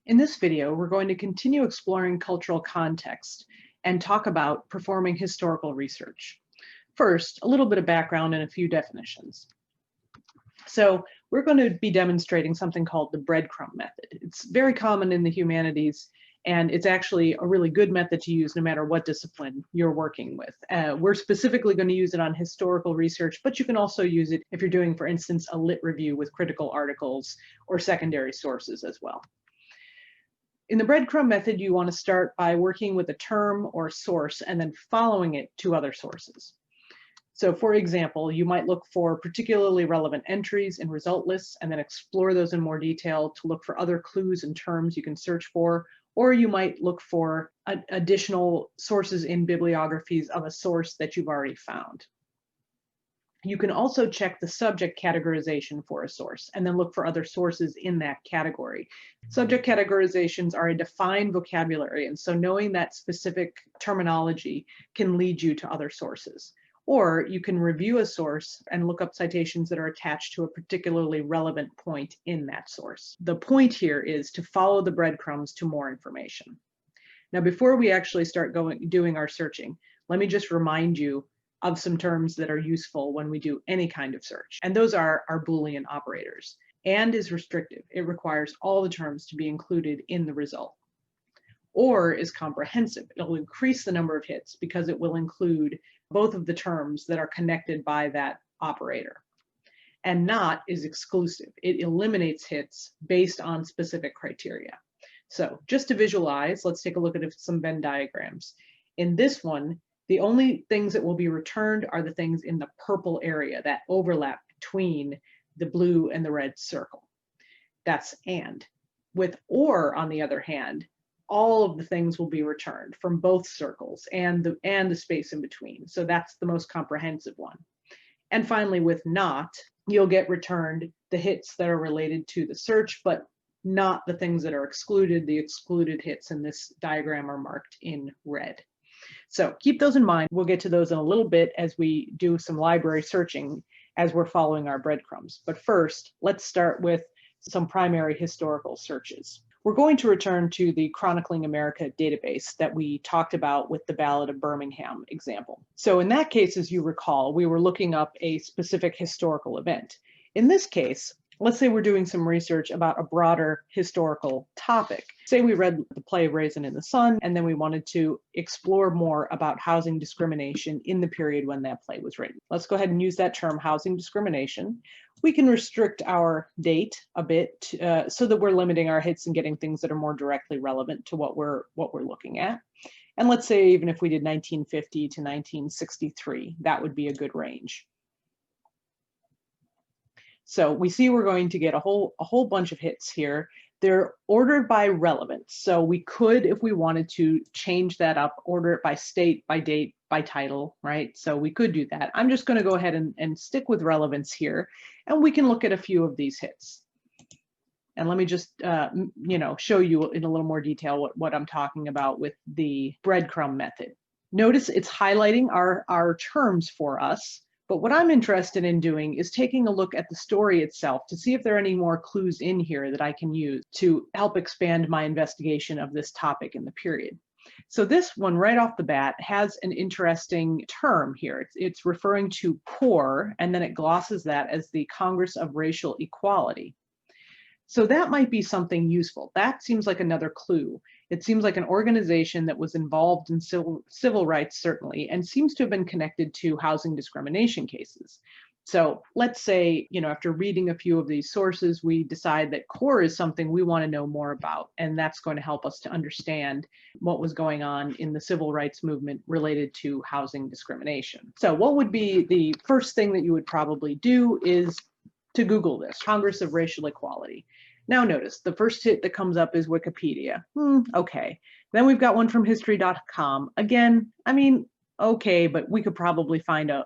In this video, we're going to continue exploring cultural context and talk about performing historical research. First, a little bit of background and a few definitions. So we're going to be demonstrating something called the breadcrumb method. It's very common in the humanities, and it's actually a really good method to use no matter what discipline you're working with. We're specifically going to use it on historical research, but you can also use it if you're doing, for instance, a lit review with critical articles or secondary sources as well. In the breadcrumb method, you want to start by working with a term or source and then following it to other sources. So for example, you might look for particularly relevant entries in result lists and then explore those in more detail to look for other clues and terms you can search for, or you might look for additional sources in bibliographies of a source that you've already found. You can also check the subject categorization for a source and then look for other sources in that category. Subject categorizations are a defined vocabulary, and so knowing that specific terminology can lead you to other sources. Or you can review a source and look up citations that are attached to a particularly relevant point in that source. The point here is to follow the breadcrumbs to more information. Now, before we actually start doing our searching, let me just remind you of some terms that are useful when we do any kind of search. And those are our Boolean operators. And is restrictive. It requires all the terms to be included in the result. Or is comprehensive. It'll increase the number of hits because it will include both of the terms that are connected by that operator. And not is exclusive. It eliminates hits based on specific criteria. So just to visualize, let's take a look at some Venn diagrams. In this one, the only things that will be returned are the things in the purple area, that overlap between the blue and the red circle. That's and. With or, on the other hand, all of the things will be returned from both circles and the space in between. So that's the most comprehensive one. And finally, with not, you'll get returned the hits that are related to the search, but not the things that are excluded. The excluded hits in this diagram are marked in red. So keep those in mind. We'll get to those in a little bit as we do some library searching as we're following our breadcrumbs. But first, let's start with some primary historical searches. We're going to return to the Chronicling America database that we talked about with the Ballad of Birmingham example. So in that case, as you recall, we were looking up a specific historical event. In this case, let's say we're doing some research about a broader historical topic. Say we read the play Raisin in the Sun, and then we wanted to explore more about housing discrimination in the period when that play was written. Let's go ahead and use that term, housing discrimination. We can restrict our date a bit so that we're limiting our hits and getting things that are more directly relevant to what we're looking at. And let's say even if we did 1950 to 1963, that would be a good range. So we see we're going to get a whole bunch of hits here. They're ordered by relevance. So we could, if we wanted to, change that up, order it by state, by date, by title, right? So we could do that. I'm just going to go ahead and stick with relevance here, and we can look at a few of these hits. And let me just show you in a little more detail what I'm talking about with the breadcrumb method. Notice it's highlighting our terms for us. But what I'm interested in doing is taking a look at the story itself to see if there are any more clues in here that I can use to help expand my investigation of this topic in the period. So this one right off the bat has an interesting term here. It's referring to CORE, and then it glosses that as the Congress of Racial Equality. So that might be something useful. That seems like another clue. It seems like an organization that was involved in civil rights, certainly, and seems to have been connected to housing discrimination cases. So let's say, after reading a few of these sources, we decide that CORE is something we want to know more about, and that's going to help us to understand what was going on in the civil rights movement related to housing discrimination. So what would be the first thing that you would probably do is to Google this, Congress of Racial Equality. Now notice, the first hit that comes up is Wikipedia. Okay. Then we've got one from history.com. Again, okay, but we could probably find an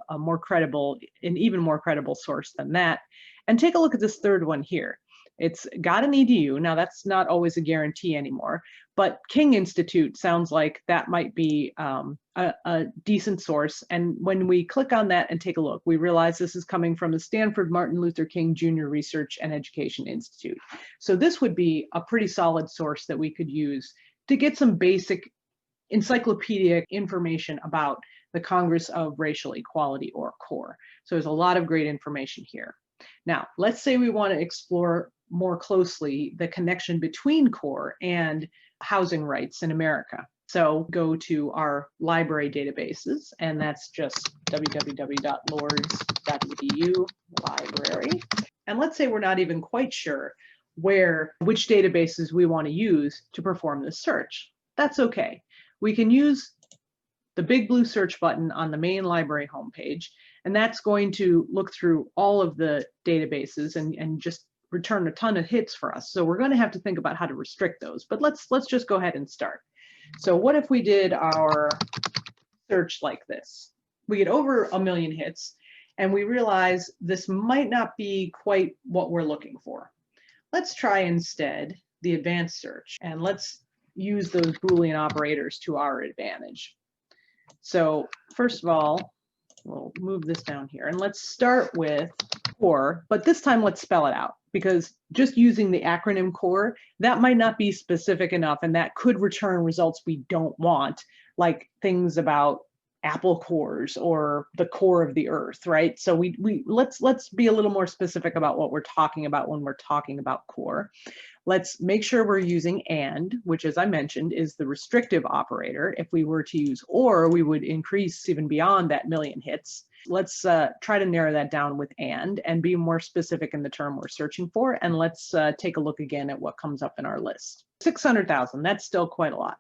even more credible source than that. And take a look at this third one here. It's got an edu. Now that's not always a guarantee anymore, but King Institute sounds like that might be a decent source. And when we click on that and take a look, we realize this is coming from the Stanford Martin Luther King Jr. Research and Education Institute. So this would be a pretty solid source that we could use to get some basic encyclopedic information about the Congress of Racial Equality, or CORE. So there's a lot of great information here. Now, let's say we want to explore more closely the connection between CORE and housing rights in America. So go to our library databases, and that's just www.lords.edu library. And let's say we're not even quite sure which databases we want to use to perform this search. That's okay. We can use the big blue search button on the main library homepage, and that's going to look through all of the databases and just return a ton of hits for us. So we're going to have to think about how to restrict those, but let's just go ahead and start. So what if we did our search like this? We get over 1 million hits, and we realize this might not be quite what we're looking for. Let's try instead the advanced search, and let's use those Boolean operators to our advantage. So first of all, we'll move this down here, and let's start with CORE, but this time let's spell it out, because just using the acronym CORE, that might not be specific enough, and that could return results we don't want, like things about apple cores or the core of the earth, right? So let's be a little more specific about what we're talking about when we're talking about CORE. Let's make sure we're using AND, which, as I mentioned, is the restrictive operator. If we were to use OR, we would increase even beyond that 1 million hits. Let's try to narrow that down with AND and be more specific in the term we're searching for. And let's take a look again at what comes up in our list. 600,000, that's still quite a lot.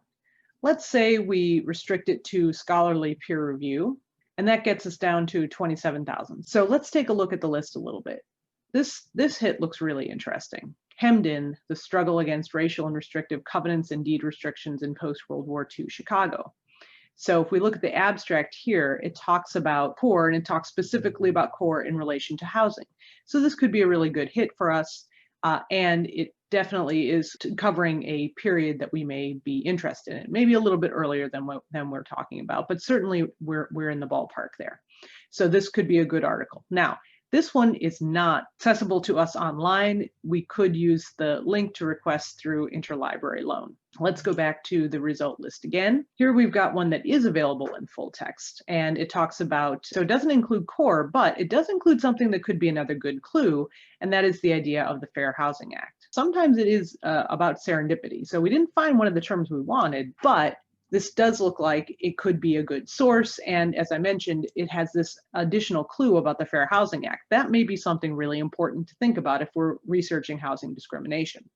Let's say we restrict it to scholarly peer review, and that gets us down to 27,000. So let's take a look at the list a little bit. This hit looks really interesting. Hemmed in, the struggle against racial and restrictive covenants and deed restrictions in post-World War II Chicago. So if we look at the abstract here, it talks about CORE, and it talks specifically about CORE in relation to housing. So this could be a really good hit for us, and it definitely is covering a period that we may be interested in, maybe a little bit earlier than we're talking about, but certainly we're in the ballpark there. So this could be a good article. Now, this one is not accessible to us online. We could use the link to request through interlibrary loan. Let's go back to the result list again. Here we've got one that is available in full text, and it talks about, so it doesn't include CORE, but it does include something that could be another good clue, and that is the idea of the Fair Housing Act. Sometimes it is about serendipity. So we didn't find one of the terms we wanted, but this does look like it could be a good source. And as I mentioned, it has this additional clue about the Fair Housing Act. That may be something really important to think about if we're researching housing discrimination.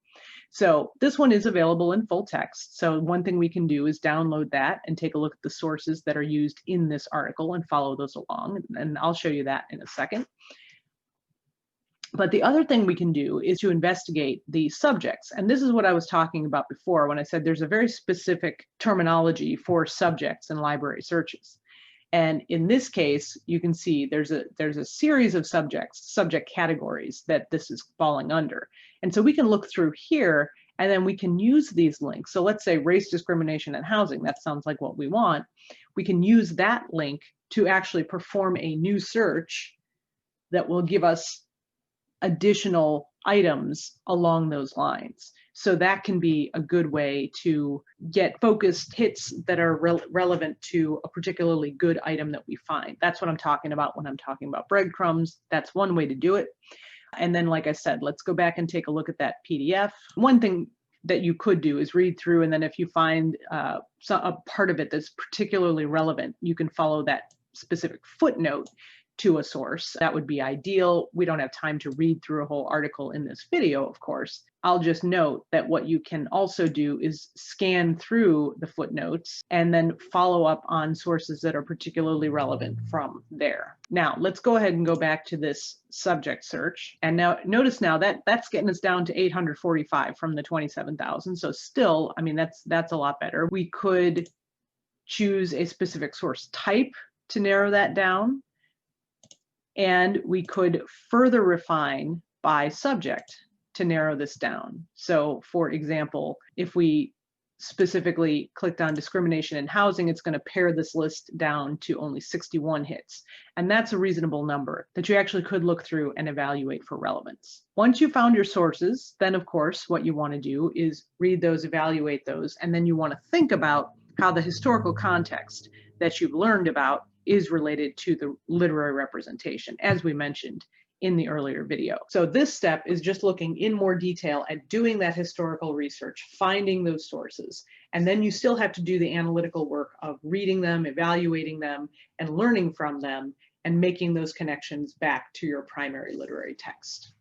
So this one is available in full text. So one thing we can do is download that and take a look at the sources that are used in this article and follow those along. And I'll show you that in a second. But the other thing we can do is to investigate the subjects. And this is what I was talking about before when I said there's a very specific terminology for subjects in library searches. And in this case, you can see there's a series of subject categories that this is falling under. And so we can look through here, and then we can use these links. So let's say race discrimination and housing, that sounds like what we want. We can use that link to actually perform a new search that will give us additional items along those lines. So that can be a good way to get focused hits that are relevant to a particularly good item that we find. That's what I'm talking about when I'm talking about breadcrumbs. That's one way to do it. And then, like I said, let's go back and take a look at that PDF. One thing that you could do is read through, and then if you find a part of it that's particularly relevant, you can follow that specific footnote to a source. That would be ideal. We don't have time to read through a whole article in this video, of course. I'll just note that what you can also do is scan through the footnotes and then follow up on sources that are particularly relevant from there. Now, let's go ahead and go back to this subject search. And now notice now that that's getting us down to 845 from the 27,000. So still, I mean, that's a lot better. We could choose a specific source type to narrow that down. And we could further refine by subject. to narrow this down. So for example, if we specifically clicked on discrimination in housing, it's going to pare this list down to only 61 hits. And that's a reasonable number that you actually could look through and evaluate for relevance. Once you found your sources, then of course, what you want to do is read those, evaluate those, and then you want to think about how the historical context that you've learned about is related to the literary representation, as we mentioned in the earlier video. So this step is just looking in more detail at doing that historical research, finding those sources, and then you still have to do the analytical work of reading them, evaluating them, and learning from them, and making those connections back to your primary literary text.